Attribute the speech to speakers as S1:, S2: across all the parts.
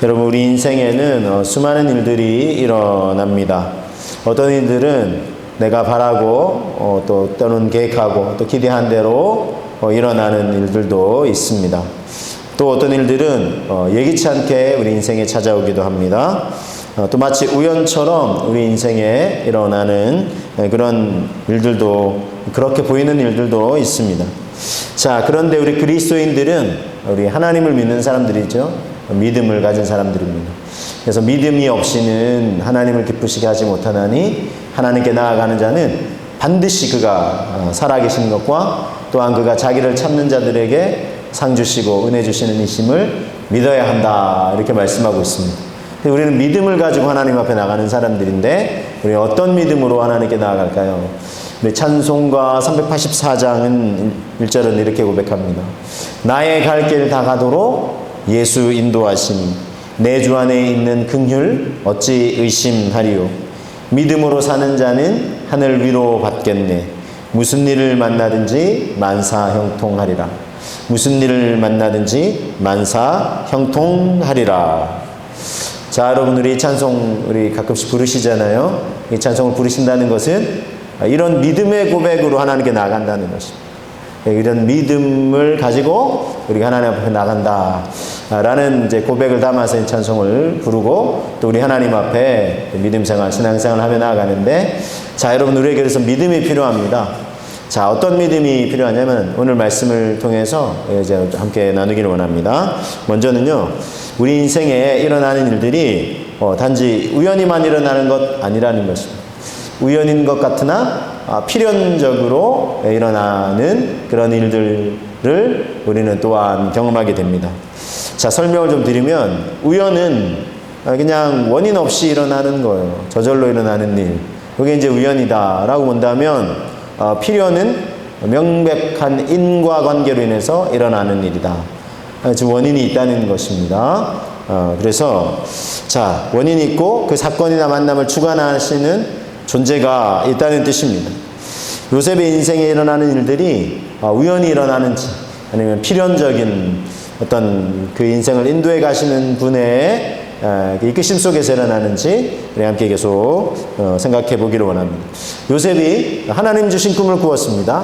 S1: 여러분, 우리 인생에는 수많은 일들이 일어납니다. 어떤 일들은 내가 바라고 또는 계획하고 또 기대한 대로 일어나는 일들도 있습니다. 또 어떤 일들은 예기치 않게 우리 인생에 찾아오기도 합니다. 또 마치 우연처럼 우리 인생에 일어나는 그런 일들도, 그렇게 보이는 일들도 있습니다. 자, 그런데 우리 그리스도인들은, 우리 하나님을 믿는 사람들이죠. 믿음을 가진 사람들입니다. 그래서 믿음이 없이는 하나님을 기쁘시게 하지 못하나니, 하나님께 나아가는 자는 반드시 그가 살아계신 것과 또한 그가 자기를 찾는 자들에게 상 주시고 은혜 주시는 이심을 믿어야 한다, 이렇게 말씀하고 있습니다. 우리는 믿음을 가지고 하나님 앞에 나가는 사람들인데, 우리 어떤 믿음으로 하나님께 나아갈까요? 우리 찬송가 384장은 1절은 이렇게 고백합니다. 나의 갈 길 다 가도록 예수 인도하시니 내 주 안에 있는 긍휼 어찌 의심하리요. 믿음으로 사는 자는 하늘 위로 받겠네. 무슨 일을 만나든지 만사 형통하리라. 무슨 일을 만나든지 만사 형통하리라. 자, 여러분, 우리 찬송 우리 가끔씩 부르시잖아요. 이 찬송을 부르신다는 것은 이런 믿음의 고백으로 하나님께 나간다는 것입니다. 이런 믿음을 가지고 우리가 하나님 앞에 나간다 라는 이제 고백을 담아서 이 찬송을 부르고, 또 우리 하나님 앞에 믿음생활, 신앙생활을 하며 나아가는데, 자, 여러분, 우리에게 그래서 믿음이 필요합니다. 자, 어떤 믿음이 필요하냐면 오늘 말씀을 통해서 이제 함께 나누기를 원합니다. 먼저는요, 우리 인생에 일어나는 일들이 단지 우연히만 일어나는 것 아니라는 것입니다. 우연인 것 같으나 필연적으로 일어나는 그런 일들을 우리는 또한 경험하게 됩니다. 자, 설명을 좀 드리면, 우연은 그냥 원인 없이 일어나는 거예요. 저절로 일어나는 일. 이게 이제 우연이다라고 본다면, 필연은 명백한 인과관계로 인해서 일어나는 일이다. 즉 원인이 있다는 것입니다. 그래서 자, 원인이 있고 그 사건이나 만남을 주관하시는 존재가 있다는 뜻입니다. 요셉의 인생에 일어나는 일들이 우연히 일어나는지 아니면 필연적인 어떤 그 인생을 인도해 가시는 분의 이끄심 속에서 일어나는지 우리 함께 계속 생각해 보기를 원합니다. 요셉이 하나님 주신 꿈을 꾸었습니다.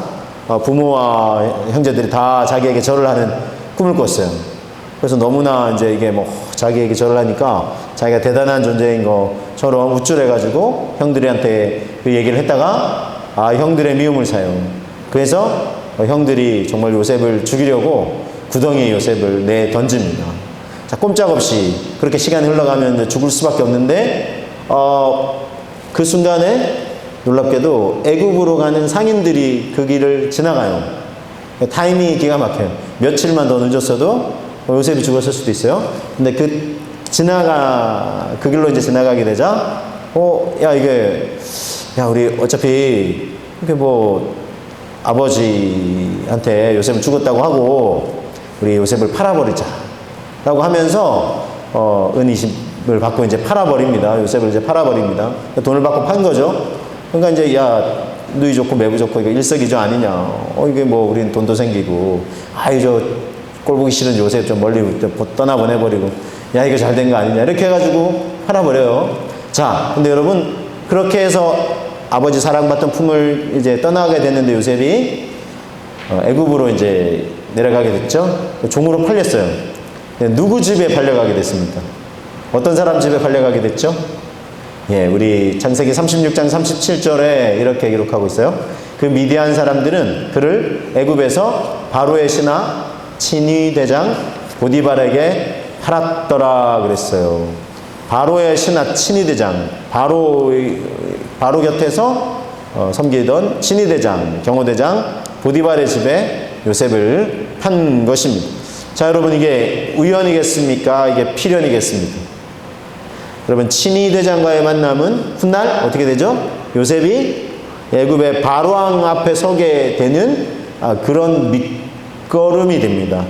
S1: 부모와 형제들이 다 자기에게 절을 하는 꿈을 꿨어요. 그래서 너무나 이제 이게 자기에게 절을 하니까 자기가 대단한 존재인 것처럼 우쭐해가지고 형들한테 그 얘기를 했다가 형들의 미움을 사요. 그래서 형들이 정말 요셉을 죽이려고 구덩이에 요셉을 던집니다. 자, 꼼짝없이 그렇게 시간이 흘러가면 이제 죽을 수밖에 없는데, 그 순간에 놀랍게도 애굽으로 가는 상인들이 그 길을 지나가요. 타이밍이 기가 막혀요. 며칠만 더 늦었어도 요셉이 죽었을 수도 있어요. 근데 그 길로 이제 지나가게 되자, 우리 어차피 이렇게 아버지한테 요셉을 죽었다고 하고 우리 요셉을 팔아버리자 라고 하면서 은이십을 받고 이제 팔아버립니다. 요셉을 이제 팔아버립니다. 돈을 받고 판 거죠. 그러니까 이제 누이 좋고 매부 좋고 이거 일석이조 아니냐. 이게 우린 돈도 생기고, 저 꼴보기 싫은 요셉 좀 멀리 떠나보내버리고, 이거 잘 된 거 아니냐. 이렇게 해가지고 팔아버려요. 자, 근데 여러분, 그렇게 해서 아버지 사랑받던 품을 이제 떠나게 됐는데 요셉이 애굽으로 이제 내려가게 됐죠. 종으로 팔렸어요. 누구 집에 팔려가게 됐습니까? 어떤 사람 집에 팔려가게 됐죠? 우리 창세기 36장 37절에 이렇게 기록하고 있어요. 그 미디안 사람들은 그를 애굽에서 바로의 신하 친위 대장 보디발에게 팔았더라 그랬어요. 바로의 신하 친위 대장, 바로 곁에서 섬기던 친위 대장, 경호대장 보디발의 집에 요셉을 판 것입니다. 자, 여러분, 이게 우연이겠습니까? 이게 필연이겠습니까? 여러분, 친위 대장과의 만남은 훗날 어떻게 되죠? 요셉이 애굽의 바로왕 앞에 서게 되는 그런 밑거름이 됩니다.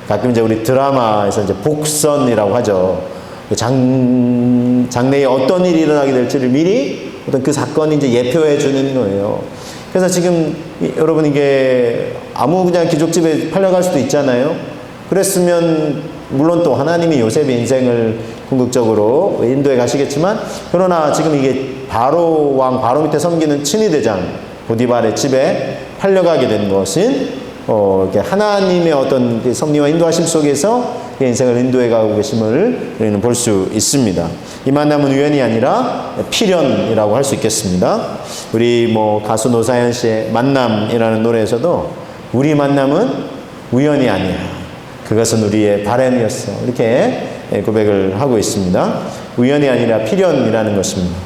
S1: 가끔 이제 우리 드라마에서 이제 복선이라고 하죠. 장래에 어떤 일이 일어나게 될지를 미리 어떤 그 사건이 이제 예표해 주는 거예요. 그래서 지금 여러분, 이게 아무 그냥 귀족집에 팔려갈 수도 있잖아요. 그랬으면 물론 또 하나님이 요셉의 인생을 궁극적으로 인도해 가시겠지만, 그러나 지금 이게 바로 왕 바로 밑에 섬기는 친위대장 보디발의 집에 팔려가게 된 것은 이렇게 하나님의 어떤 섭리와 인도하심 속에서 인생을 인도해 가고 계심을 우리는 볼 수 있습니다. 이 만남은 우연이 아니라 필연이라고 할 수 있겠습니다. 우리 가수 노사연 씨의 만남이라는 노래에서도 우리 만남은 우연이 아니야, 그것은 우리의 바램이었어, 이렇게 고백을 하고 있습니다. 우연이 아니라 필연이라는 것입니다.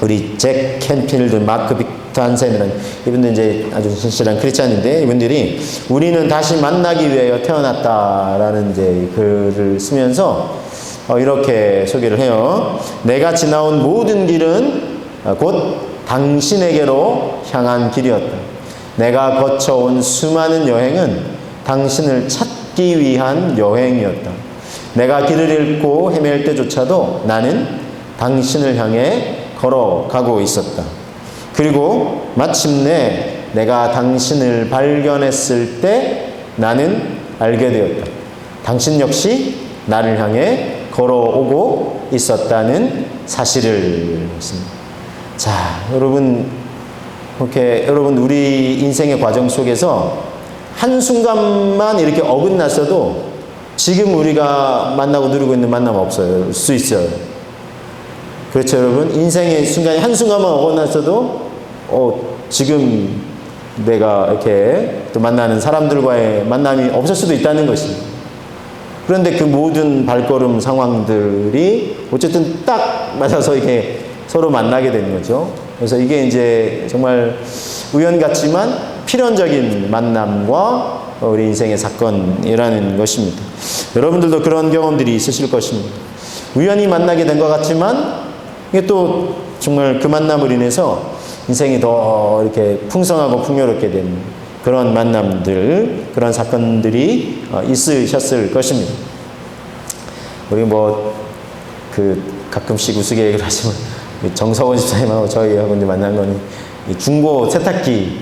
S1: 우리 잭 캔필드, 마크 빅터 한센이라는 이분들 이제 아주 신실한 크리스찬인데, 이분들이 우리는 다시 만나기 위하여 태어났다라는 이제 글을 쓰면서 이렇게 소개를 해요. 내가 지나온 모든 길은 곧 당신에게로 향한 길이었다. 내가 거쳐온 수많은 여행은 당신을 찾기 위한 여행이었다. 내가 길을 잃고 헤맬 때조차도 나는 당신을 향해 걸어가고 있었다. 그리고 마침내 내가 당신을 발견했을 때 나는 알게 되었다. 당신 역시 나를 향해 걸어오고 있었다는 사실을. 자, 여러분, 여러분, 우리 인생의 과정 속에서 한순간만 이렇게 어긋났어도 지금 우리가 만나고 누리고 있는 만남 없어요. 수 있어요. 그렇죠, 여러분? 인생의 순간이 한순간만 어긋났어도 지금 내가 이렇게 또 만나는 사람들과의 만남이 없을 수도 있다는 것입니다. 그런데 그 모든 발걸음 상황들이 어쨌든 딱 맞아서 이게 서로 만나게 되는 거죠. 그래서 이게 이제 정말 우연 같지만 필연적인 만남과 우리 인생의 사건이라는 것입니다. 여러분들도 그런 경험들이 있으실 것입니다. 우연히 만나게 된 것 같지만 이게 또 정말 그 만남을 인해서 인생이 더 이렇게 풍성하고 풍요롭게 되는 그런 만남들, 그런 사건들이 있으셨을 것입니다. 우리 가끔씩 우스갯소리를 하시면 정석원 집사님하고 저희하고 이제 만난 거는 이 중고 세탁기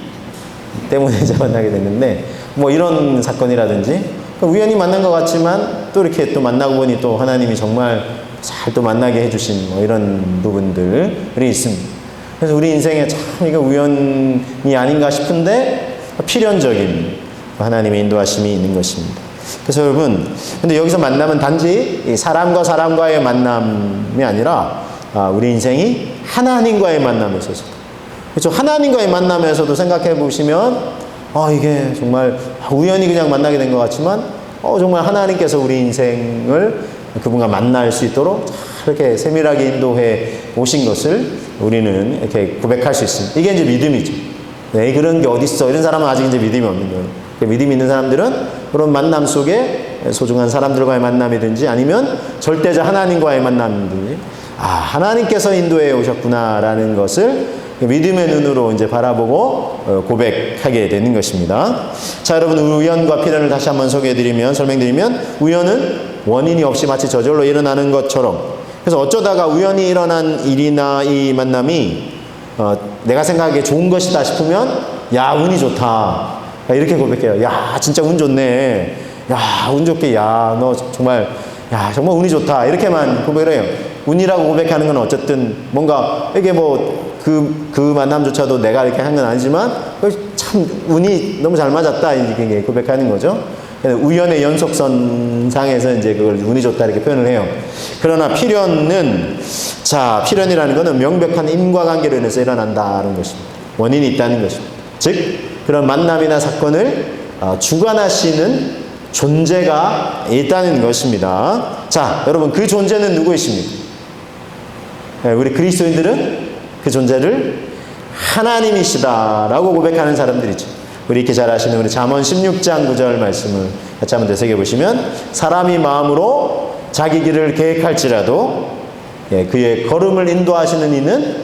S1: 때문에 이제 만나게 됐는데, 이런 사건이라든지 우연히 만난 것 같지만 또 이렇게 또 만나고 보니 또 하나님이 정말 잘 또 만나게 해주신 이런 부분들이 있습니다. 그래서 우리 인생에 참 이거 우연이 아닌가 싶은데 필연적인 하나님의 인도하심이 있는 것입니다. 그래서 여러분, 근데 여기서 만남은 단지 사람과 사람과의 만남이 아니라 우리 인생이 하나님과의 만남에 있어서, 그렇죠? 하나님과의 만남에서도 생각해 보시면 이게 정말 우연히 그냥 만나게 된 것 같지만 정말 하나님께서 우리 인생을 그분과 만날 수 있도록 이렇게 세밀하게 인도해 오신 것을 우리는 이렇게 고백할 수 있습니다. 이게 이제 믿음이죠. 네, 그런 게 어딨어, 이런 사람은 아직 이제 믿음이 없는 거예요. 믿음이 있는 사람들은 그런 만남 속에 소중한 사람들과의 만남이든지 아니면 절대자 하나님과의 만남이든지 하나님께서 인도해 오셨구나라는 것을 믿음의 눈으로 이제 바라보고 고백하게 되는 것입니다. 자, 여러분, 우연과 필연을 다시 한번 설명드리면 우연은 원인이 없이 마치 저절로 일어나는 것처럼, 그래서 어쩌다가 우연히 일어난 일이나 이 만남이 내가 생각하기에 좋은 것이다 싶으면 야, 운이 좋다, 이렇게 고백해요. 야, 진짜 운 좋네. 야, 운 좋게. 야, 너 정말 정말 운이 좋다, 이렇게만 고백을 해요. 운이라고 고백하는 건 어쨌든 뭔가 이게 그 만남조차도 내가 이렇게 한 건 아니지만 참 운이 너무 잘 맞았다, 이렇게 고백하는 거죠. 우연의 연속선상에서 이제 그걸 운이 좋다 이렇게 표현을 해요. 그러나 필연은, 필연이라는 것은 명백한 인과관계로 인해서 일어난다는 것입니다. 원인이 있다는 것입니다. 즉, 그런 만남이나 사건을 주관하시는 존재가 있다는 것입니다. 자, 여러분, 그 존재는 누구이십니까? 우리 그리스도인들은 그 존재를 하나님이시다라고 고백하는 사람들이죠. 우리 이렇게 잘 아시는 우리 잠언 16장 9절 말씀을 같이 한번 되새겨보시면, 사람이 마음으로 자기 길을 계획할지라도 그의 걸음을 인도하시는 이는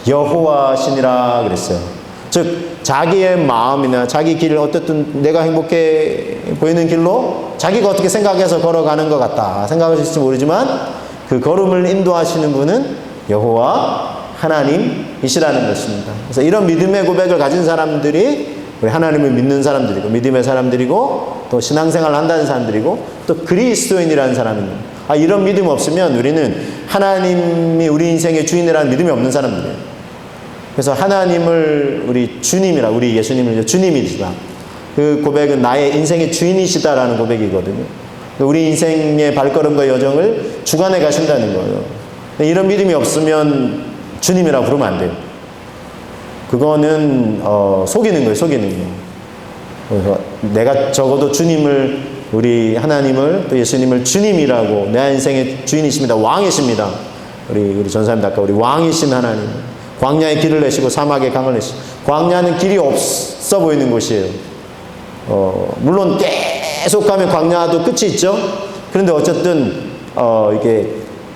S1: 여호와시니라 그랬어요. 즉, 자기의 마음이나 자기 길을 어떻든 내가 행복해 보이는 길로 자기가 어떻게 생각해서 걸어가는 것 같다 생각하실지 모르지만 그 걸음을 인도하시는 분은 여호와 하나님이시라는 것입니다. 그래서 이런 믿음의 고백을 가진 사람들이 우리 하나님을 믿는 사람들이고, 믿음의 사람들이고, 또 신앙생활을 한다는 사람들이고, 또 그리스도인이라는 사람입니다. 이런 믿음 없으면 우리는 하나님이 우리 인생의 주인이라는 믿음이 없는 사람들이에요. 그래서 하나님을 우리 주님이라, 우리 예수님을 주님이시다. 그 고백은 나의 인생의 주인이시다라는 고백이거든요. 우리 인생의 발걸음과 여정을 주관해 가신다는 거예요. 이런 믿음이 없으면 주님이라고 부르면 안 돼요. 그거는 속이는 거예요. 속이는 거. 그래서 내가 적어도 주님을, 우리 하나님을, 또 예수님을 주님이라고, 내 인생의 주인이십니다, 왕이십니다. 우리 전사님도 아까 우리 왕이신 하나님, 광야에 길을 내시고 사막에 강을 내시고, 광야는 길이 없어 보이는 곳이에요. 물론 계속 가면 광야도 끝이 있죠. 그런데 어쨌든 이게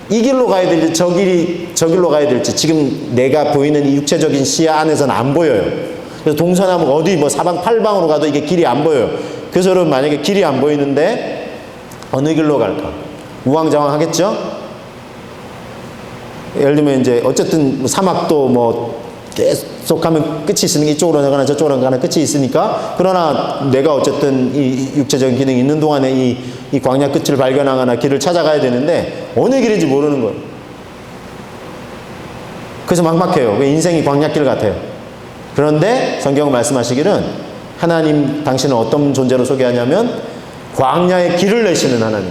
S1: 이 길로 가야 될지 저 길로 가야 될지 지금 내가 보이는 이 육체적인 시야 안에서는 안 보여요. 그래서 동서남북 어디 뭐 사방팔방으로 가도 이게 길이 안 보여요. 그래서 여러분, 만약에 길이 안 보이는데 어느 길로 갈까? 우왕좌왕하겠죠? 예를 들면 이제 어쨌든 사막도 뭐 계속 가면 끝이 있으니까 이쪽으로 가거나 저쪽으로 가거나 끝이 있으니까, 그러나 내가 어쨌든 이 육체적인 기능이 있는 동안에 이 광야 끝을 발견하거나 길을 찾아가야 되는데 어느 길인지 모르는 거예요. 그래서 막막해요. 인생이 광야길 같아요. 그런데 성경은 말씀하시기는 하나님 당신은 어떤 존재로 소개하냐면 광야에 길을 내시는 하나님.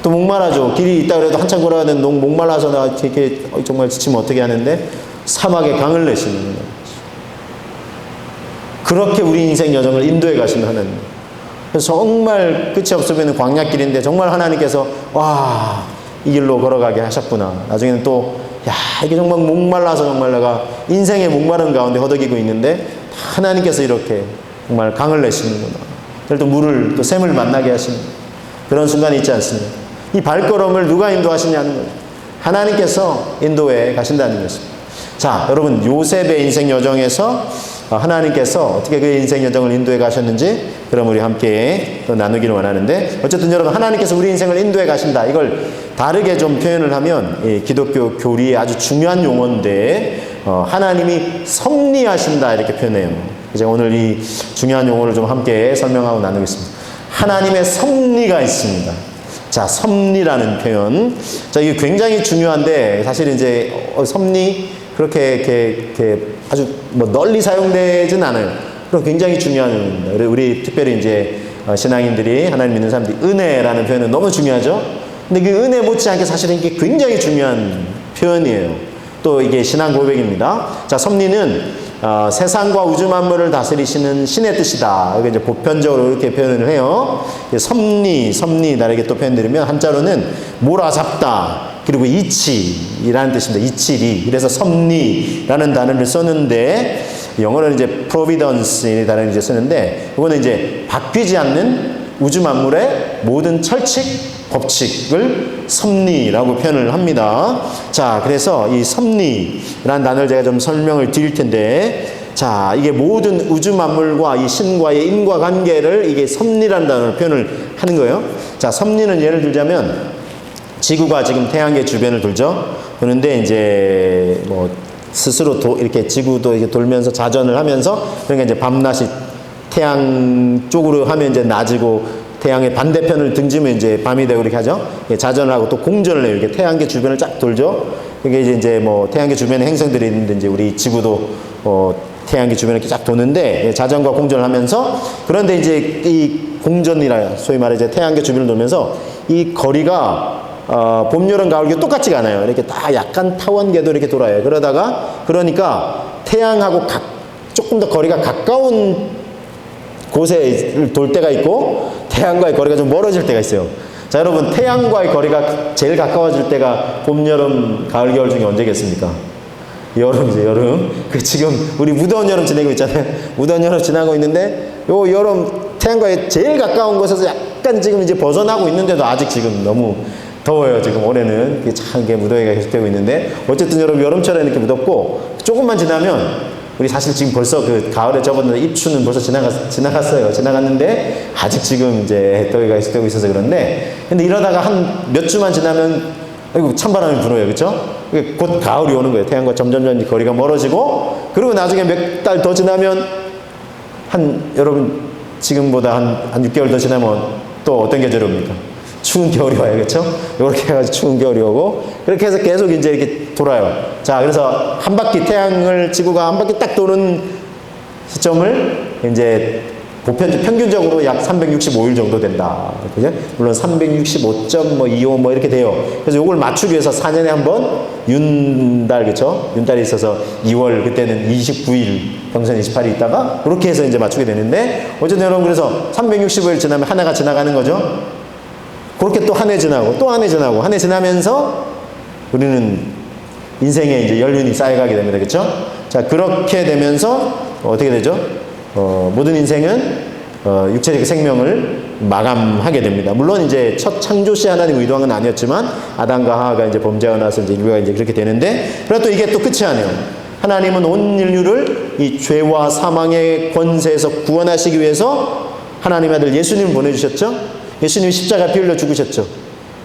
S1: 또 목말라죠. 길이 있다 그래도 한참 걸어야 되는데 너무 목말라서 나 이렇게 정말 지치면 어떻게 하는데 사막에 강을 내시는 하나님. 그렇게 우리 인생 여정을 인도해 가시는 하나님. 그래서 정말 끝이 없어 보이는 광야길인데 정말 하나님께서 와, 이 길로 걸어가게 하셨구나. 나중에는 또 이게 정말 목말라서 정말 내가 인생의 목마른 가운데 허덕이고 있는데 하나님께서 이렇게 정말 강을 내시는구나. 또 물을, 또 샘을 만나게 하시는 그런 순간이 있지 않습니까? 이 발걸음을 누가 인도하시냐는 거예요. 하나님께서 인도해 가신다는 것입니다. 자, 여러분, 요셉의 인생 여정에서 하나님께서 어떻게 그의 인생 여정을 인도해 가셨는지 그럼 우리 함께 또 나누기를 원하는데, 어쨌든 여러분, 하나님께서 우리 인생을 인도해 가신다. 이걸 다르게 좀 표현을 하면 이 기독교 교리의 아주 중요한 용어인데 하나님이 섭리하신다 이렇게 표현해요. 이제 오늘 이 중요한 용어를 좀 함께 설명하고 나누겠습니다. 하나님의 섭리가 있습니다. 자, 섭리라는 표현. 자, 이게 굉장히 중요한데 사실 이제 섭리 그렇게 이렇게 아주 뭐 널리 사용되진 않아요. 그럼 굉장히 중요한 용어입니다. 우리 특별히 이제 신앙인들이, 하나님 믿는 사람들이 은혜라는 표현은 너무 중요하죠. 근데 그 은혜 못지않게 사실은 이게 굉장히 중요한 표현이에요. 또 이게 신앙 고백입니다. 자, 섭리는 세상과 우주 만물을 다스리시는 신의 뜻이다. 이게 이제 보편적으로 이렇게 표현을 해요. 섭리 다르게 또 표현드리면 한자로는 몰아잡다, 그리고 이치라는 뜻입니다. 이치리. 그래서 섭리라는 단어를 썼는데 영어로는 이제 providence라는 단어를 이제 쓰는데, 이거는 이제 바뀌지 않는 우주 만물의 모든 철칙, 법칙을 섭리라고 표현을 합니다. 자, 그래서 이 섭리라는 단어를 제가 좀 설명을 드릴 텐데, 자, 이게 모든 우주 만물과 이 신과의 인과관계를 이게 섭리라는 단어로 표현을 하는 거예요. 자, 섭리는 예를 들자면 지구가 지금 태양계 주변을 돌죠. 그런데 이제 뭐 스스로 이렇게 지구도 이렇게 돌면서 자전을 하면서, 그러니까 이제 밤낮이 태양 쪽으로 하면 이제 낮이고 태양의 반대편을 등지면 이제 밤이 되고 이렇게 하죠. 자전을 하고 또 공전을 해요. 이렇게 태양계 주변을 쫙 돌죠. 이게 이제 뭐 태양계 주변에 행성들이 있는데 이제 우리 지구도 태양계 주변을 이렇게 쫙 도는데 자전과 공전을 하면서, 그런데 이제 이 공전이라 소위 말해 이제 태양계 주변을 돌면서 이 거리가 봄, 여름, 가을, 겨울 똑같지가 않아요. 이렇게 다 약간 타원궤도 이렇게 돌아요. 그러니까 태양하고 조금 더 거리가 가까운 곳에 돌 때가 있고 태양과의 거리가 좀 멀어질 때가 있어요. 자, 여러분, 태양과의 거리가 제일 가까워질 때가 봄, 여름, 가을, 겨울 중에 언제겠습니까? 여름이죠, 여름. 지금 우리 무더운 여름 지내고 있잖아요. 무더운 여름 지나고 있는데 요 여름 태양과의 제일 가까운 곳에서 약간 지금 이제 벗어나고 있는데도 아직 지금 너무 더워요. 지금 올해는 참 이게 무더위가 계속되고 있는데, 어쨌든 여름철에 이렇게 무덥고 조금만 지나면 우리 사실 지금 벌써 그 가을에 접었는데 입추는 벌써 지나갔어요. 지나갔는데 아직 지금 이제 더위가 계속되고 있어서 그런데, 근데 이러다가 한 몇 주만 지나면 아이고 찬바람이 불어요. 그렇죠? 곧 가을이 오는 거예요. 태양과 점점 거리가 멀어지고, 그리고 나중에 몇 달 더 지나면 여러분, 지금보다 한 6개월 더 지나면 또 어떤 계절이 옵니까? 추운 겨울이 와요. 그렇죠? 이렇게 해가지고 추운 겨울이 오고, 그렇게 해서 계속 이제 이렇게 돌아요. 자, 그래서 한 바퀴, 지구가 한 바퀴 딱 도는 시점을 이제 평균적으로 약 365일 정도 된다. 그죠? 물론 365.25 이렇게 돼요. 그래서 이걸 맞추기 위해서 4년에 한 번 윤달, 그쵸? 윤달이 있어서 2월, 그때는 29일, 병선 28일 있다가, 그렇게 해서 이제 맞추게 되는데, 어쨌든 여러분, 그래서 365일 지나면 하나가 지나가는 거죠? 그렇게 또 한 해 지나고, 또 한 해 지나고, 한 해 지나면서 우리는 인생에 이제 연륜이 쌓여가게 됩니다. 그쵸? 자, 그렇게 되면서 어떻게 되죠? 모든 인생은 육체적 생명을 마감하게 됩니다. 물론 이제 첫 창조 시 하나님 의도한 건 아니었지만 아담과 하와가 이제 범죄하고 나서 이제 인류가 이제 그렇게 되는데, 그래도 또 이게 또 끝이 아니에요. 하나님은 온 인류를 이 죄와 사망의 권세에서 구원하시기 위해서 하나님의 아들 예수님을 보내주셨죠. 예수님이 십자가 피 흘려 죽으셨죠.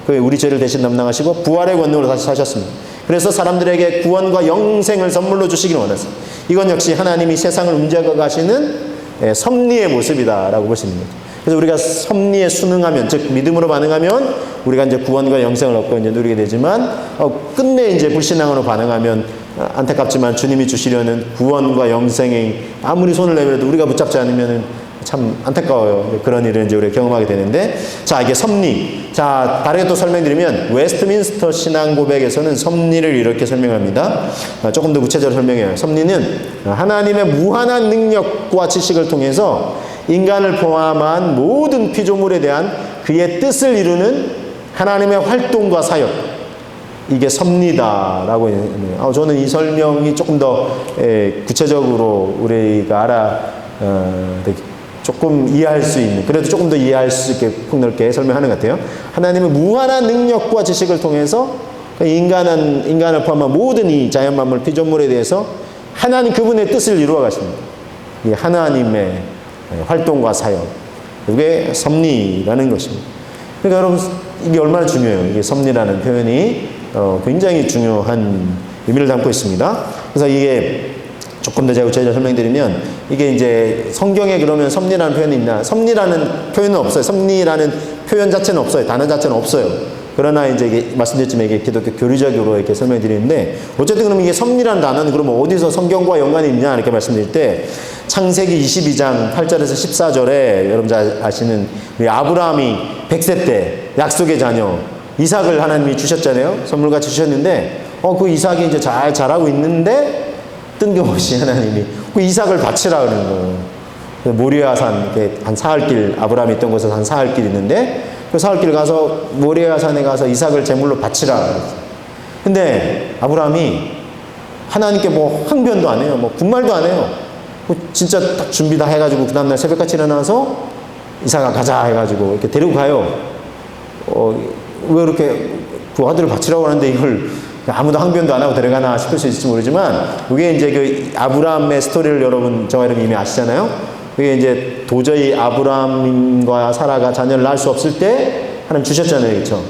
S1: 그 우리 죄를 대신 담당하시고 부활의 권능으로 다시 사셨습니다. 그래서 사람들에게 구원과 영생을 선물로 주시기를 원하세요. 이건 역시 하나님이 세상을 움직여 가시는 섭리의 모습이다라고 보시는 거죠. 그래서 우리가 섭리에 순응하면, 즉 믿음으로 반응하면 우리가 이제 구원과 영생을 얻고 이제 누리게 되지만, 끝내 이제 불신앙으로 반응하면 안타깝지만 주님이 주시려는 구원과 영생에 아무리 손을 내밀어도 우리가 붙잡지 않으면은 참 안타까워요. 그런 일을 이제 우리가 경험하게 되는데, 자, 이게 섭리. 자, 다르게 또 설명드리면, 웨스트민스터 신앙 고백에서는 섭리를 이렇게 설명합니다. 조금 더 구체적으로 설명해요. 섭리는 하나님의 무한한 능력과 지식을 통해서 인간을 포함한 모든 피조물에 대한 그의 뜻을 이루는 하나님의 활동과 사역. 이게 섭리다라고 해요. 저는 이 설명이 조금 더 구체적으로 우리가 조금 이해할 수 있는, 그래도 조금 더 이해할 수 있게 폭넓게 설명하는 것 같아요. 하나님의 무한한 능력과 지식을 통해서 인간을 포함한 모든 이 자연 만물 피조물에 대해서 하나님 그분의 뜻을 이루어 가십니다. 이 하나님의 활동과 사역, 이게 섭리라는 것입니다. 그러니까 여러분, 이게 얼마나 중요해요. 이게 섭리라는 표현이 굉장히 중요한 의미를 담고 있습니다. 그래서 이게 조금 더 제가 구체적으로 설명드리면, 이게 이제 성경에 그러면 섭리라는 표현이 있나? 섭리라는 표현은 없어요. 섭리라는 표현 자체는 없어요. 단어 자체는 없어요. 그러나 이제 이게 말씀드렸지만 이게 기독교 교리적으로 이렇게 설명드리는데, 어쨌든 그럼 이게 섭리라는 단어는 그러면 어디서 성경과 연관이 있냐? 이렇게 말씀드릴 때, 창세기 22장 8절에서 14절에 여러분 잘 아시는 우리 아브라함이 100세 때 약속의 자녀 이삭을 하나님이 주셨잖아요. 선물같이 주셨는데, 그 이삭이 이제 잘 자라고 있는데, 뜬금없이 하나님이 그 이삭을 바치라 그러는 거예요. 모리아산, 한 사흘길, 아브라함이 있던 곳에서 한 사흘길 있는데, 그 사흘길 가서 모리아산에 가서 이삭을 제물로 바치라 그랬어요. 근데 아브라함이 하나님께 뭐 항변도 안 해요. 뭐 군말도 안 해요. 진짜 딱 준비 다 해가지고 그 다음날 새벽같이 일어나서 이삭아 가자 해가지고 이렇게 데리고 가요. 왜 이렇게 그 아들을 바치라고 하는데 이걸 아무도 항변도 안 하고 데려가나 싶을 수 있을지 모르지만, 이게 이제 그 아브라함의 스토리를 여러분 저와 여러분 이미 아시잖아요. 그게 이제 도저히 아브라함과 사라가 자녀를 낳을 수 없을 때 하나님 주셨잖아요. 그렇죠?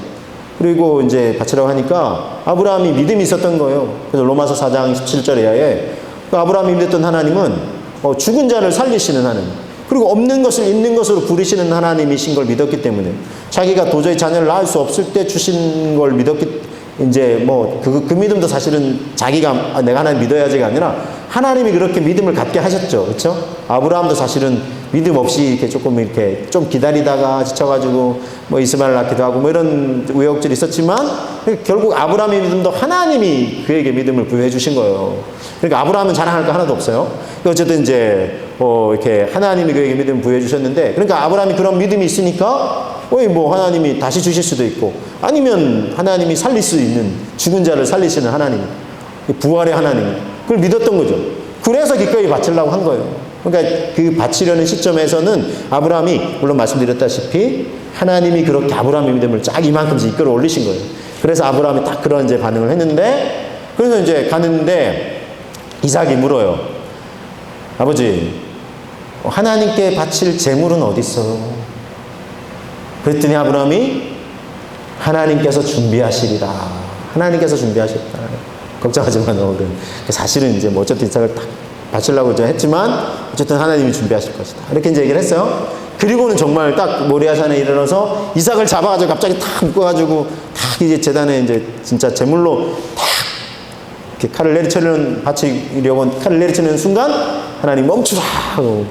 S1: 그리고 이제 바치라고 하니까 아브라함이 믿음이 있었던 거예요. 그래서 로마서 4장 17절에 의하에 아브라함이 믿었던 하나님은 죽은 자를 살리시는 하나님, 그리고 없는 것을 있는 것으로 부르시는 하나님이신 걸 믿었기 때문에, 자기가 도저히 자녀를 낳을 수 없을 때 주신 걸 믿었기, 이제 뭐 그 믿음도 사실은 자기가 내가 하나님 믿어야지가 아니라 하나님이 그렇게 믿음을 갖게 하셨죠. 그렇죠? 아브라함도 사실은 믿음 없이 이렇게 조금 이렇게 좀 기다리다가 지쳐가지고 뭐 이스마엘 낳기도 하고 뭐 이런 우여곡절이 있었지만, 결국 아브라함의 믿음도 하나님이 그에게 믿음을 부여해 주신 거예요. 그러니까 아브라함은 자랑할 거 하나도 없어요. 어쨌든 이제 이렇게 하나님이 그에게 믿음을 부여해 주셨는데, 그러니까 아브라함이 그런 믿음이 있으니까 뭐 하나님이 다시 주실 수도 있고, 아니면 하나님이 살릴 수 있는, 죽은 자를 살리시는 하나님, 부활의 하나님, 그걸 믿었던 거죠. 그래서 기꺼이 바치려고 한 거예요. 그러니까 그 바치려는 시점에서는 아브라함이, 물론 말씀드렸다시피 하나님이 그렇게 아브라함의 믿음을 쫙 이만큼씩 이끌어 올리신 거예요. 그래서 아브라함이 딱 그런 이제 반응을 했는데, 그래서 이제 가는데 이삭이 물어요. 아버지, 하나님께 바칠 재물은 어디 있어? 그랬더니 아브라함이 하나님께서 준비하시리라. 하나님께서 준비하셨다. 걱정하지 마, 너는. 사실은 이제 뭐 어쨌든 이삭을 딱 바치려고 했지만 어쨌든 하나님이 준비하실 것이다. 이렇게 이제 얘기를 했어요. 그리고는 정말 딱 모리아산에 이르러서 이삭을 잡아가지고 갑자기 탁 묶어가지고 탁 이제 제단에 이제 진짜 제물로 탁 이렇게 칼을 내리치려는 바치려고 칼을 내리치는 순간 하나님 멈추라 하고,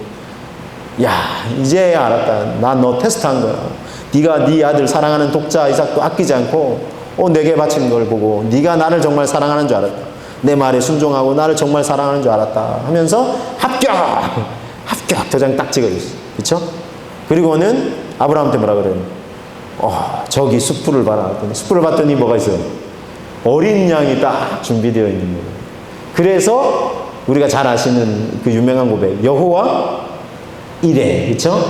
S1: 야 이제야 알았다. 난 너 테스트한 거야. 네가 네 아들 사랑하는 독자 이삭도 아끼지 않고 내게 바치는 걸 보고 네가 나를 정말 사랑하는 줄 알았다. 내 말에 순종하고 나를 정말 사랑하는 줄 알았다 하면서 합격 도장 딱 찍어줬어. 그렇죠? 그리고는 아브라함한테 뭐라 그래요? 저기 숯불을 봐라. 숯불을 봤더니 뭐가 있어요? 어린 양이 딱 준비되어 있는 거예요. 그래서 우리가 잘 아시는 그 유명한 고백, 여호와 이레, 그렇죠?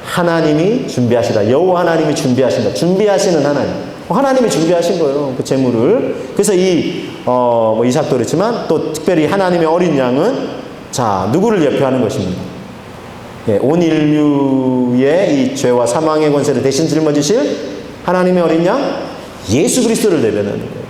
S1: 하나님이 준비하시다. 여호와 하나님이 준비하신다. 준비하시는 하나님. 하나님이 준비하신 거예요. 그 제물을. 그래서 이삭도 그렇지만 또 특별히 하나님의 어린 양은 자, 누구를 예표하는 것입니다. 예, 온 인류의 이 죄와 사망의 권세를 대신 짊어지실 하나님의 어린 양 예수 그리스도를 대변하는 거예요.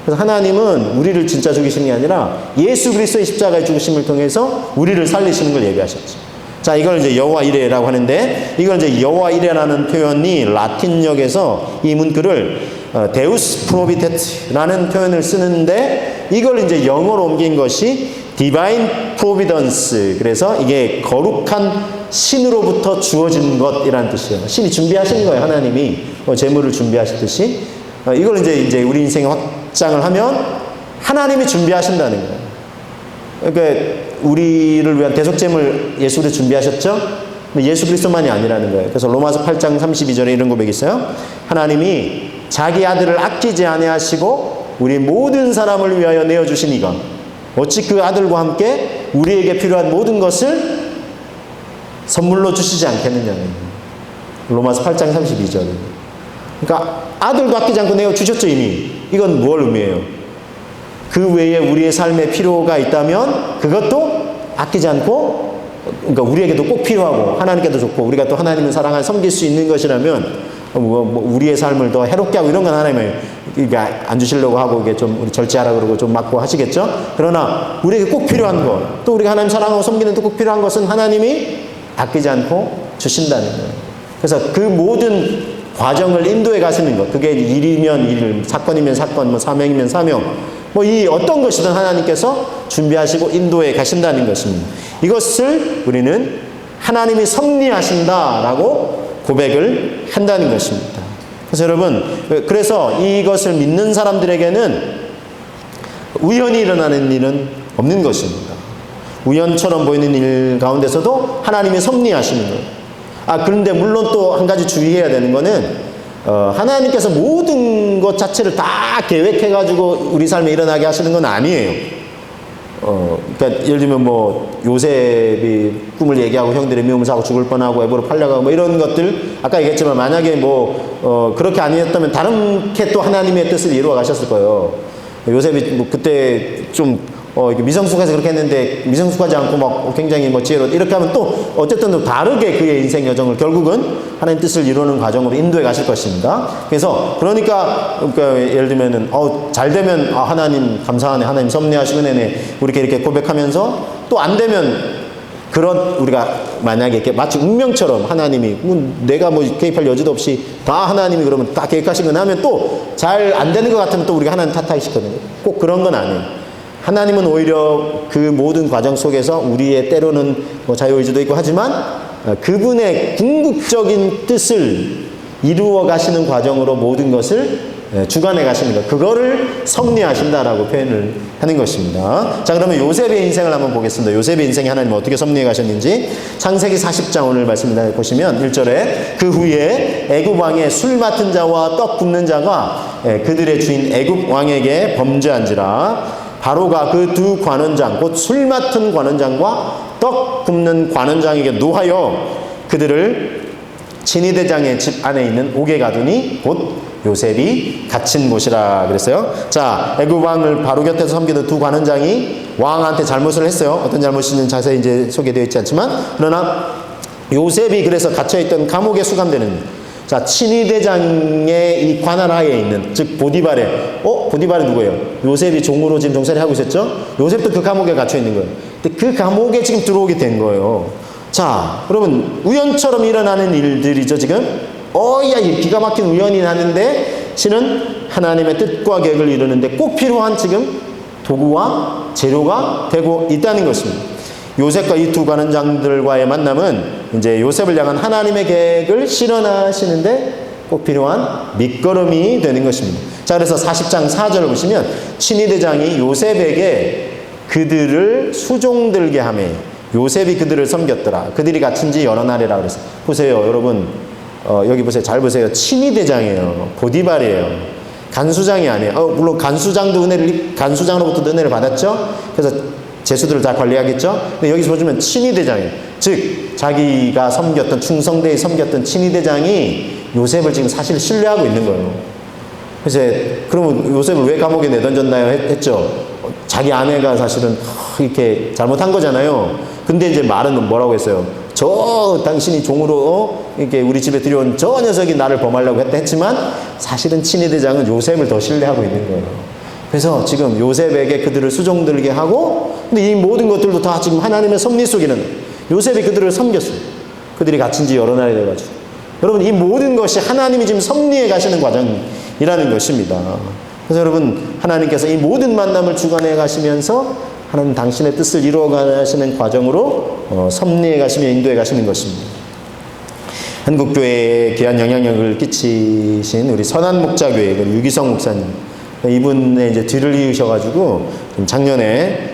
S1: 그래서 하나님은 우리를 진짜 죽이시는 게 아니라 예수 그리스도의 십자가의 죽으심을 통해서 우리를 살리시는 걸 예비하셨죠. 자, 이걸 이제 여호와 이레라고 하는데, 이걸 이제 여호와 이레라는 표현이 라틴역에서 이 문구를 데우스 프로비데트라는 표현을 쓰는데, 이걸 이제 영어로 옮긴 것이 디바인 프로비던스. 그래서 이게 거룩한 신으로부터 주어진 것이라는 뜻이에요. 신이 준비하신 거예요. 하나님이 제물을 준비하셨듯이. 이걸 이제 우리 인생에 확장을 하면 하나님이 준비하신다는 거예요. 그러니까 우리를 위한 대속제물 예수 그리스도 준비하셨죠? 예수 그리스도만이 아니라는 거예요. 그래서 로마서 8장 32절에 이런 고백이 있어요. 하나님이 자기 아들을 아끼지 아니하시고 우리 모든 사람을 위하여 내어주시니가 어찌 그 아들과 함께 우리에게 필요한 모든 것을 선물로 주시지 않겠느냐는 거예요. 로마서 8장 32절. 그러니까 아들도 아끼지 않고 내어주셨죠 이미. 이건 뭘 의미해요? 그 외에 우리의 삶에 필요가 있다면 그것도 아끼지 않고, 그러니까 우리에게도 꼭 필요하고 하나님께도 좋고 우리가 또 하나님을 사랑하여 섬길 수 있는 것이라면 우리의 삶을 더 해롭게 하고 이런 건 하나님이 안 주시려고 하고 이게 좀 우리 절제하라 그러고 좀 막고 하시겠죠. 그러나 우리에게 꼭 필요한 것, 또 우리가 하나님 사랑하고 섬기는 또 꼭 필요한 것은 하나님이 아끼지 않고 주신다는 거예요. 그래서 그 모든 과정을 인도해 가시는 것, 그게 일이면 일, 사건이면 사건, 뭐 사명이면 사명, 뭐 이 어떤 것이든 하나님께서 준비하시고 인도해 가신다는 것입니다. 이것을 우리는 하나님이 섭리하신다라고 고백을 한다는 것입니다. 그래서 여러분, 그래서 이것을 믿는 사람들에게는 우연히 일어나는 일은 없는 것입니다. 우연처럼 보이는 일 가운데서도 하나님이 섭리하시는 거예요. 그런데 물론 또 한 가지 주의해야 되는 거는 하나님께서 모든 것 자체를 다 계획해가지고 우리 삶에 일어나게 하시는 건 아니에요. 그러니까 예를 들면 뭐 요셉이 꿈을 얘기하고 형들의 미움을 사고 죽을 뻔하고 애보로 팔려가고 뭐 이런 것들 아까 얘기했지만 만약에 그렇게 아니었다면 다른게 또 하나님의 뜻을 이루어 가셨을 거예요. 요셉이 뭐 그때 좀 미성숙해서 그렇게 했는데 미성숙하지 않고 막 굉장히 뭐 지혜로 이렇게 하면 또 어쨌든 또 다르게 그의 인생 여정을 결국은 하나님 뜻을 이루는 과정으로 인도해 가실 것입니다. 그러니까 예를 들면은 잘 되면 하나님 감사하네, 하나님 섭리하시는 애네 우리 이렇게 고백하면서 또 안 되면 우리가 만약에 이렇게 마치 운명처럼 하나님이 내가 뭐 개입할 여지도 없이 다 하나님이 그러면 다 계획하신 거 하면 또 잘 안 되는 것 같으면 또 우리가 하나님 탓하시거든요. 꼭 그런 건 아니에요. 하나님은 오히려 그 모든 과정 속에서 우리의 때로는 뭐 자유의지도 있고 하지만 그분의 궁극적인 뜻을 이루어 가시는 과정으로 모든 것을 주관해 가시는 것, 그거를 섭리하신다라고 표현을 하는 것입니다. 자, 그러면 요셉의 인생을 한번 보겠습니다. 요셉의 인생에 하나님은 어떻게 섭리해 가셨는지 창세기 40장 오늘 말씀을 보시면 1절에 그 후에 애굽 왕의 술 맡은 자와 떡 굽는 자가 그들의 주인 애굽 왕에게 범죄한지라. 바로가 그 두 관원장, 곧 술 맡은 관원장과 떡 굽는 관원장에게 노하여 그들을 친위대장의 집 안에 있는 옥에 가두니 곧 요셉이 갇힌 곳이라 그랬어요. 자, 애굽 왕을 바로 곁에서 섬기던 두 관원장이 왕한테 잘못을 했어요. 어떤 잘못인지는 자세히 이제 소개되어 있지 않지만, 그러나 요셉이 그래서 갇혀있던 감옥에 수감되는, 자, 친위대장의 이 관할하에 있는, 즉 보디발의 보디발이 누구예요? 요셉이 종으로 지금 종살이 하고 있었죠? 요셉도 그 감옥에 갇혀 있는 거예요. 근데 그 감옥에 지금 들어오게 된 거예요. 자, 여러분, 우연처럼 일어나는 일들이죠, 지금. 야, 이 기가 막힌 우연이 나는데, 신은 하나님의 뜻과 계획을 이루는데 꼭 필요한 지금 도구와 재료가 되고 있다는 것입니다. 요셉과 이 두 관원장들과의 만남은 이제 요셉을 향한 하나님의 계획을 실현하시는데 꼭 필요한 밑거름이 되는 것입니다. 자, 그래서 40장 4절을 보시면 친위대장이 요셉에게 그들을 수종들게 하매 요셉이 그들을 섬겼더라. 그들이 갇힌 지 여러 날이라 그랬어요. 보세요, 여러분. 여기 보세요. 잘 보세요. 친위대장이에요. 보디발이에요. 간수장이 아니에요. 물론 간수장으로부터 은혜를 받았죠. 그래서 제수들을 다 관리하겠죠. 근데 여기서 보시면 친위대장이에요. 즉 자기가 섬겼던 충성되이 섬겼던 친위대장이 요셉을 지금 사실 신뢰하고 있는 거예요. 그래서 그러면 요셉을 왜 감옥에 내던졌나요? 했죠. 자기 아내가 사실은 이렇게 잘못한 거잖아요. 근데 이제 말은 뭐라고 했어요? 당신이 종으로 이렇게 우리 집에 들여온 저 녀석이 나를 범하려고 했지만 사실은 친위대장은 요셉을 더 신뢰하고 있는 거예요. 그래서 지금 요셉에게 그들을 수종들게 하고, 근데 이 모든 것들도 다 지금 하나님의 섭리 속에는 요셉이 그들을 섬겼어요. 그들이 갇힌 지 여러 날이 돼가지고. 여러분, 이 모든 것이 하나님이 지금 섭리해 가시는 과정이라는 것입니다. 그래서 여러분, 하나님께서 이 모든 만남을 주관해 가시면서 하나님 당신의 뜻을 이루어 가시는 과정으로 섭리해 가시며 인도해 가시는 것입니다. 한국교회에 귀한 영향력을 끼치신 우리 선한목자교회 유기성 목사님, 이분의 이제 뒤를 이으셔가지고 작년에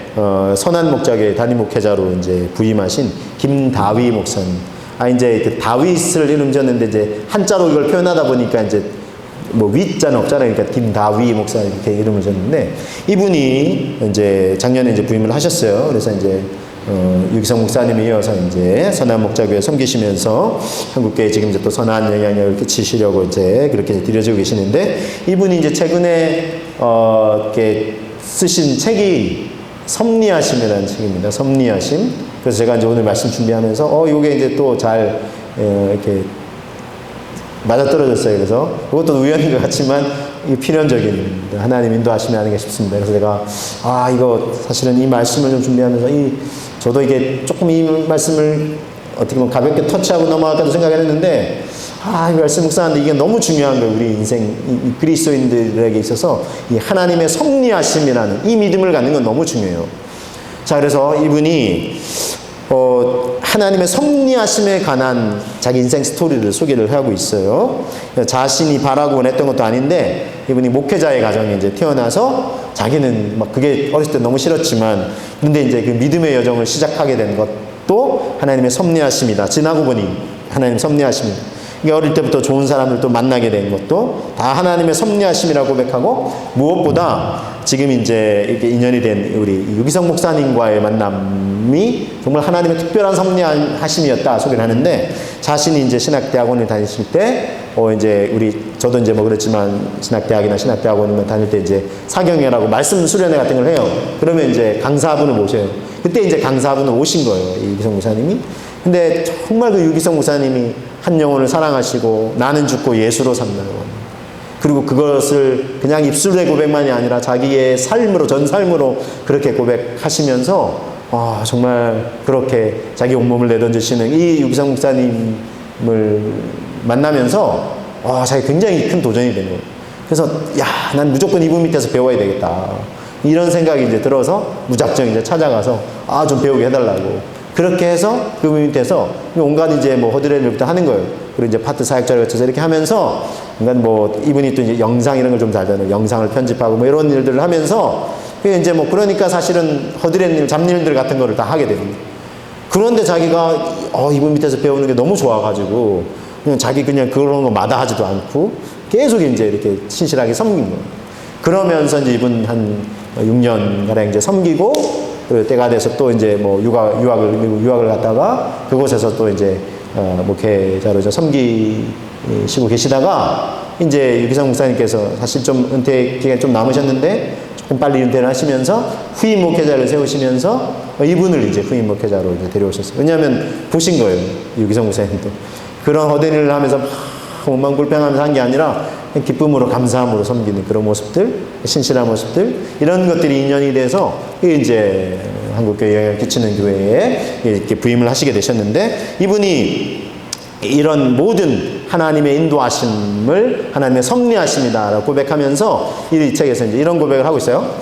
S1: 선한목자교회 담임 목회자로 이제 부임하신 김다위 목사님. 이제 그 다윗을 이름 지었는데 이제 한자로 이걸 표현하다 보니까 이제 뭐 위자는 없잖아요. 그러니까 김다위 목사 이렇게 이름을 줬는데 이분이 이제 작년에 이제 부임을 하셨어요. 그래서 이제 유기성 목사님이 이어서 이제 선한 목자교회 섬기시면서 한국교회에 지금 이제 또 선한 영향력을 끼치시려고 이제 그렇게 들여지고 계시는데, 이분이 이제 최근에 이렇게 쓰신 책이 섭리하심이라는 책입니다. 섭리하심. 그래서 제가 이제 오늘 말씀 준비하면서 요게 이제 또 잘 이렇게 맞아떨어졌어요. 그래서 그것도 우연인 것 같지만 필연적인 하나님 인도하심이 아닌가 싶습니다. 그래서 제가 이거 사실은 이 말씀을 좀 준비하면서 저도 이게 조금 이 말씀을 어떻게 보면 가볍게 터치하고 넘어갈까도 생각했는데 이 말씀 묵상하는데 이게 너무 중요한 거예요. 우리 인생 이 그리스도인들에게 있어서 이 하나님의 섭리하심이라는 이 믿음을 갖는 건 너무 중요해요. 자, 그래서 이분이 하나님의 섭리하심에 관한 자기 인생 스토리를 소개를 하고 있어요. 자신이 바라고 원했던 것도 아닌데 이분이 목회자의 가정에 이제 태어나서 자기는 막 그게 어렸을 때 너무 싫었지만 근데 이제 그 믿음의 여정을 시작하게 된 것도 하나님의 섭리하심이다. 지나고 보니 하나님 섭리하심이다. 어릴 때부터 좋은 사람들도 만나게 된 것도 다 하나님의 섭리하심이라고 고백하고, 무엇보다 지금 이제 이렇게 인연이 된 우리 유기성 목사님과의 만남이 정말 하나님의 특별한 섭리하심이었다 소개를 하는데, 자신이 이제 신학대학원을 다니실 때, 이제 저도 이제 뭐 그렇지만 신학대학이나 신학대학원이면 다닐 때 이제 사경회라고 말씀 수련회 같은 걸 해요. 그러면 이제 강사분을 모셔요. 그때 이제 강사분을 오신 거예요. 이 유기성 목사님이. 근데 정말 그 유기성 목사님이 한 영혼을 사랑하시고 나는 죽고 예수로 산다고. 그리고 그것을 그냥 입술의 고백만이 아니라 자기의 삶으로, 전 삶으로 그렇게 고백하시면서 정말 그렇게 자기 온몸을 내던지시는 이 유기성 목사님을 만나면서 자기 굉장히 큰 도전이 되는 거예요. 그래서 난 무조건 이분 밑에서 배워야 되겠다. 이런 생각이 이제 들어서 무작정 이제 찾아가서 좀 배우게 해달라고. 그렇게 해서 그 밑에서 온갖 이제 뭐 허드렛 일부터 하는 거예요. 그리고 이제 파트 사역자를 거쳐서 이렇게 하면서 그러니까 뭐 이분이 또 이제 영상 이런 걸 좀 잘 되는 영상을 편집하고 뭐 이런 일들을 하면서 이제 뭐 그러니까 사실은 허드렛 일, 잡일들 같은 거를 다 하게 됩니다. 그런데 자기가 이분 밑에서 배우는 게 너무 좋아가지고 그냥 그런 거 마다하지도 않고 계속 이제 이렇게 신실하게 섬긴 거예요. 그러면서 이제 이분 한 6년 가량 이제 섬기고, 그 때가 돼서 또 이제 뭐 미국 유학을 갔다가 그곳에서 또 이제 목회자로 섬기시고 계시다가 이제 유기성 목사님께서 사실 좀 은퇴 기간이 좀 남으셨는데 조금 빨리 은퇴를 하시면서 후임 목회자를 세우시면서 이분을 이제 후임 목회자로 이제 데려오셨어요. 왜냐하면 보신 거예요. 유기성 목사님도 그런 허대를 하면서 몸만 굴평하면서 한 게 아니라 기쁨으로 감사함으로 섬기는 그런 모습들, 신실한 모습들, 이런 것들이 인연이 돼서 이제 한국교회 영향을 끼치는 교회에 이렇게 부임을 하시게 되셨는데, 이분이 이런 모든 하나님의 인도하심을 하나님의 섭리하심이다라고 고백하면서 이 책에서 이제 이런 고백을 하고 있어요.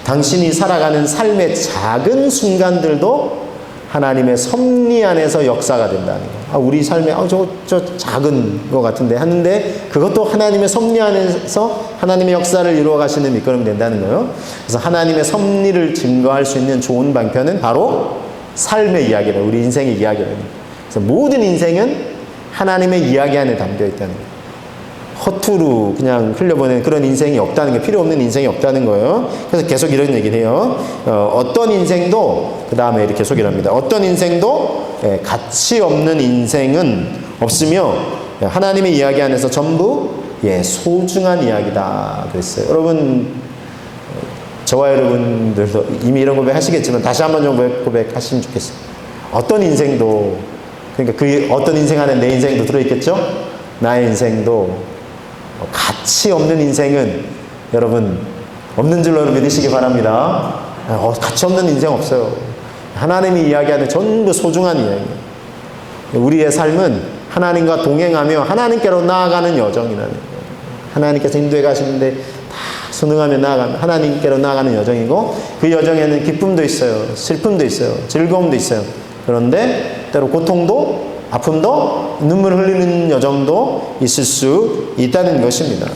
S1: 당신이 살아가는 삶의 작은 순간들도 하나님의 섭리 안에서 역사가 된다는 거예요. 우리 삶에 저 작은 것 같은데 하는데, 그것도 하나님의 섭리 안에서 하나님의 역사를 이루어 가시는 밑거름이 된다는 거예요. 그래서 하나님의 섭리를 증거할 수 있는 좋은 방편은 바로 삶의 이야기다. 우리 인생의 이야기다. 그래서 모든 인생은 하나님의 이야기 안에 담겨 있다는 거예요. 허투루 그냥 흘려보내는 그런 인생이 없다는 게, 필요 없는 인생이 없다는 거예요. 그래서 계속 이런 얘기를 해요. 어떤 인생도, 그 다음에 이렇게 소개를 합니다. 어떤 인생도 가치 없는 인생은 없으며 하나님의 이야기 안에서 전부 소중한 이야기다 그랬어요. 여러분, 저와 여러분들도 이미 이런 고백 하시겠지만 다시 한번 좀 고백하시면 좋겠어요. 어떤 인생도, 그러니까 그 어떤 인생 안에 내 인생도 들어있겠죠? 나의 인생도 가치 없는 인생은 여러분 없는 줄로 믿으시기 바랍니다. 가치 없는 인생 없어요. 하나님이 이야기하는 전부 소중한 이야기예요. 우리의 삶은 하나님과 동행하며 하나님께로 나아가는 여정이라는 거예요. 하나님께서 인도해 가시는데 다 순응하며 나아가는, 하나님께로 나아가는 여정이고, 그 여정에는 기쁨도 있어요, 슬픔도 있어요, 즐거움도 있어요. 그런데 때로 고통도, 아픔도, 눈물 흘리는 여정도 있을 수 있다는 것입니다.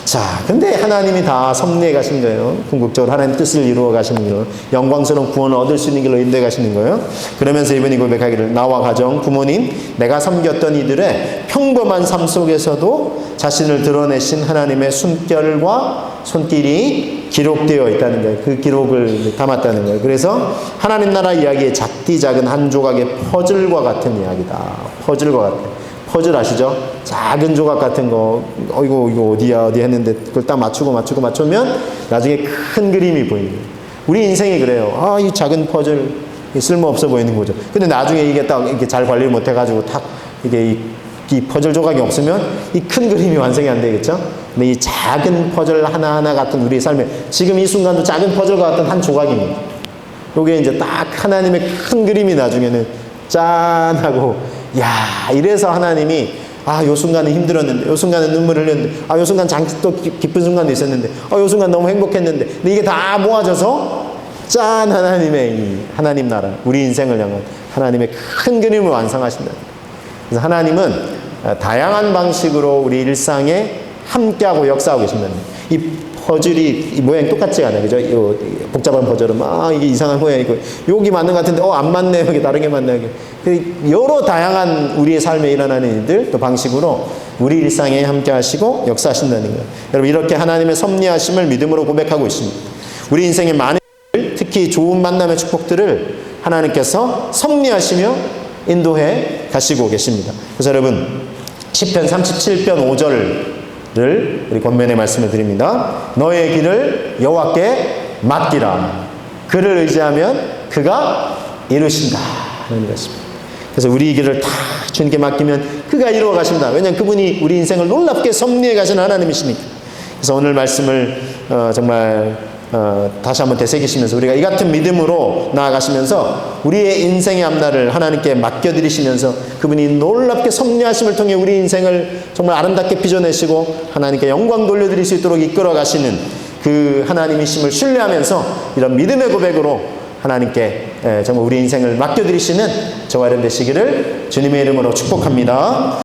S1: 자, 근데 하나님이 다 섭리해 가신 거예요. 궁극적으로 하나님 뜻을 이루어 가시는 거예요. 영광스러운 구원을 얻을 수 있는 길로 인도해 가시는 거예요. 그러면서 이분이 고백하기를, 나와 가정, 부모님, 내가 섬겼던 이들의 평범한 삶 속에서도 자신을 드러내신 하나님의 숨결과 손길이 기록되어 있다는 거예요. 그 기록을 담았다는 거예요. 그래서 하나님 나라 이야기의 작디 작은 한 조각의 퍼즐과 같은 이야기다. 퍼즐과 같은. 퍼즐 아시죠? 작은 조각 같은 거, 이거 어디야 했는데 그걸 딱 맞추면 나중에 큰 그림이 보이는 거예요. 우리 인생이 그래요. 이 작은 퍼즐 쓸모없어 보이는 거죠. 근데 나중에 이게 딱 이렇게 잘 관리를 못 해가지고 탁 이게 이 퍼즐 조각이 없으면 이 큰 그림이 완성이 안 되겠죠? 근데 이 작은 퍼즐 하나하나 같은 우리 삶에 지금 이 순간도 작은 퍼즐과 같은 한 조각입니다. 요게 이제 딱 하나님의 큰 그림이 나중에는 짠 하고, 이래서 하나님이 요 순간은 힘들었는데, 요 순간은 눈물을 흘렸는데, 요 순간 또 기쁜 순간도 있었는데, 요 순간 너무 행복했는데, 근데 이게 다 모아져서 짠, 하나님의 이 하나님 나라, 우리 인생을 향한 하나님의 큰 그림을 완성하신다. 그래서 하나님은 다양한 방식으로 우리 일상에 함께하고 역사하고 계신다는 거예요. 이 퍼즐이 이 모양이 똑같지 않아요. 그죠? 이 복잡한 퍼즐은 이게 이상한 모양이고, 여기 맞는 것 같은데, 안 맞네. 여기 다른 게 맞네. 여러 다양한 우리의 삶에 일어나는 일들, 또 방식으로 우리 일상에 함께 하시고 역사하신다는 거예요. 여러분, 이렇게 하나님의 섭리하심을 믿음으로 고백하고 있습니다. 우리 인생의 많은 일, 특히 좋은 만남의 축복들을 하나님께서 섭리하시며 인도해 가시고 계십니다. 그래서 여러분, 시편 37편 5절을 우리 권면의 말씀을 드립니다. 너의 길을 여호와께 맡기라. 그를 의지하면 그가 이루신다 하는 것입니다. 그래서 우리 길을 다 주님께 맡기면 그가 이루어 가신다. 왜냐하면 그분이 우리 인생을 놀랍게 섭리해 가시는 하나님이시니까. 그래서 오늘 말씀을 정말 다시 한번 되새기시면서 우리가 이 같은 믿음으로 나아가시면서 우리의 인생의 앞날을 하나님께 맡겨드리시면서 그분이 놀랍게 섭리하심을 통해 우리 인생을 정말 아름답게 빚어내시고 하나님께 영광 돌려드릴 수 있도록 이끌어 가시는 그 하나님이심을 신뢰하면서 이런 믿음의 고백으로 하나님께 정말 우리 인생을 맡겨드리시는 저와 여러분 되시기를 주님의 이름으로 축복합니다.